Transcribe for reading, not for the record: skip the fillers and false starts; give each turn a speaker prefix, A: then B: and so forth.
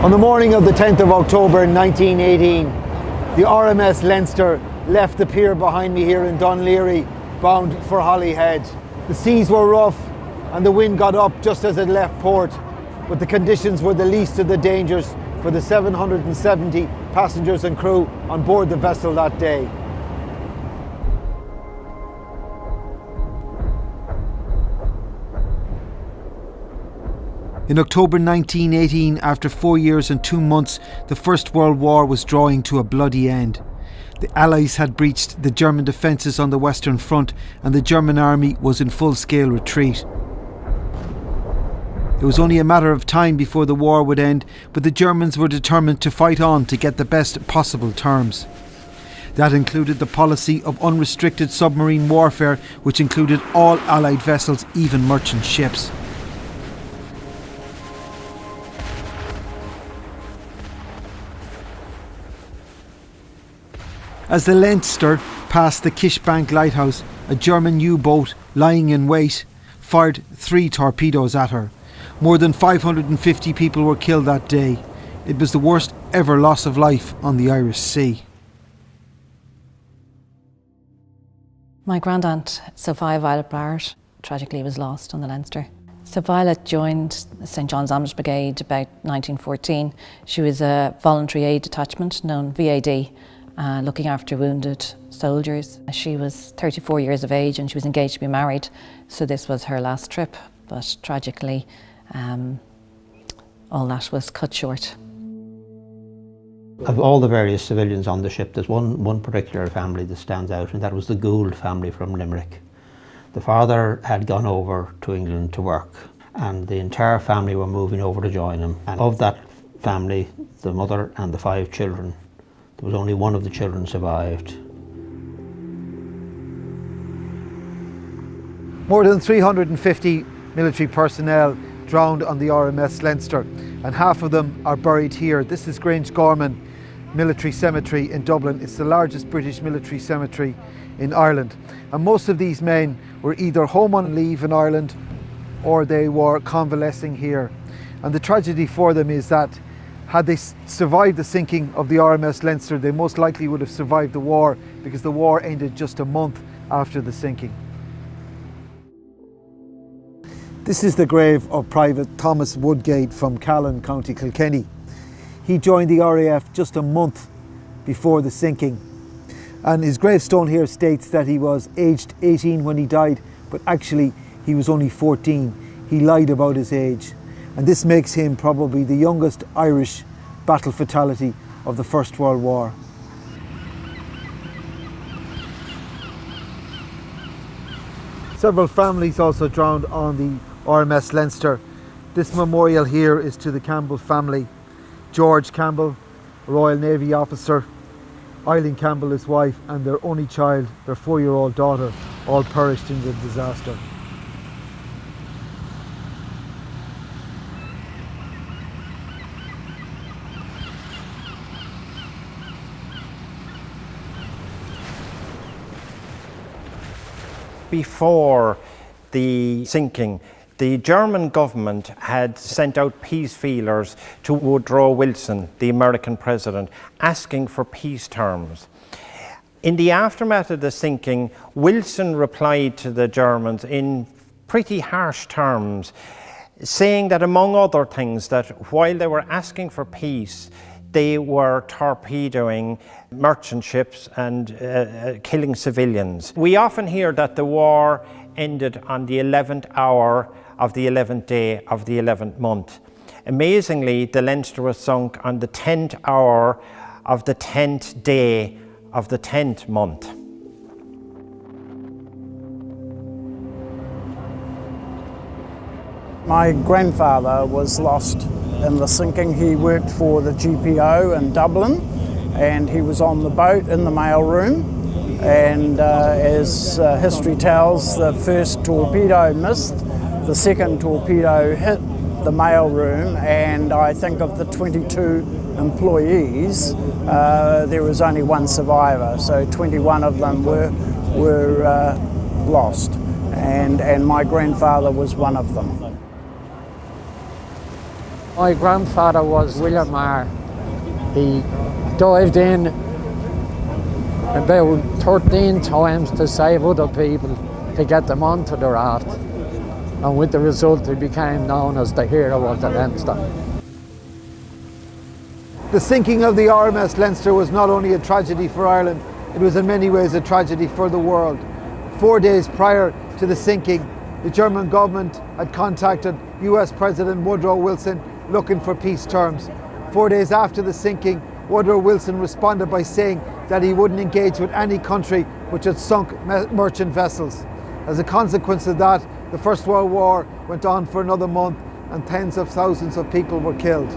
A: On the morning of the 10th of October 1918, the RMS Leinster left the pier behind me here in Dunleary, bound for Holyhead. The seas were rough and the wind got up just as it left port, but the conditions were the least of the dangers for the 770 passengers and crew on board the vessel that day. In October 1918, after 4 years and 2 months, the First World War was drawing to a bloody end. The Allies had breached the German defences on the Western Front and the German army was in full-scale retreat. It was only a matter of time before the war would end, but the Germans were determined to fight on to get the best possible terms. That included the policy of unrestricted submarine warfare, which included all Allied vessels, even merchant ships. As the Leinster passed the Kishbank lighthouse, a German U-boat lying in wait fired 3 torpedoes at her. More than 550 people were killed that day. It was the worst ever loss of life on the Irish Sea.
B: My grandaunt, Sophia Violet Barrett, tragically was lost on the Leinster. So Violet joined St John's Ambulance Brigade about 1914. She was a voluntary aid detachment known VAD, looking after wounded soldiers. She was 34 years of age and she was engaged to be married, so this was her last trip, but tragically all that was cut short.
C: Of all the various civilians on the ship, there's one particular family that stands out, and that was the Gould family from Limerick. The father had gone over to England to work and the entire family were moving over to join him. And of that family, the mother and the 5 children, there was only one of the children survived.
A: More than 350 military personnel drowned on the RMS Leinster, and half of them are buried here. This is Grange Gorman Military Cemetery in Dublin. It's the largest British military cemetery in Ireland. And most of these men were either home on leave in Ireland or they were convalescing here. And the tragedy for them is that had they survived the sinking of the RMS Leinster, they most likely would have survived the war, because the war ended just a month after the sinking. This is the grave of Private Thomas Woodgate from Callan, County Kilkenny. He joined the RAF just a month before the sinking. And his gravestone here states that he was aged 18 when he died, but actually he was only 14. He lied about his age. And this makes him probably the youngest Irish battle fatality of the First World War. Several families also drowned on the RMS Leinster. This memorial here is to the Campbell family. George Campbell, a Royal Navy officer, Eileen Campbell, his wife, and their only child, their 4-year-old daughter, all perished in the disaster.
D: Before the sinking, the German government had sent out peace feelers to Woodrow Wilson, the American president, asking for peace terms. In the aftermath of the sinking, Wilson replied to the Germans in pretty harsh terms, saying that, among other things, that while they were asking for peace, they were torpedoing merchant ships and killing civilians. We often hear that the war ended on the 11th hour of the 11th day of the 11th month. Amazingly, the Leinster was sunk on the 10th hour of the 10th day of the 10th month.
E: My grandfather was lost in the sinking. He worked for the GPO in Dublin and he was on the boat in the mailroom, and as history tells, the first torpedo missed, the second torpedo hit the mailroom, and I think of the 22 employees, there was only one survivor, so 21 of them were lost, and my grandfather was one of them.
F: My grandfather was William Marr. He dived in about 13 times to save other people, to get them onto the raft. And with the result, he became known as the hero of the Leinster.
A: The sinking of the RMS Leinster was not only a tragedy for Ireland, it was in many ways a tragedy for the world. 4 days prior to the sinking, the German government had contacted US President Woodrow Wilson looking for peace terms. 4 days after the sinking, Woodrow Wilson responded by saying that he wouldn't engage with any country which had sunk merchant vessels. As a consequence of that, the First World War went on for another month and tens of thousands of people were killed.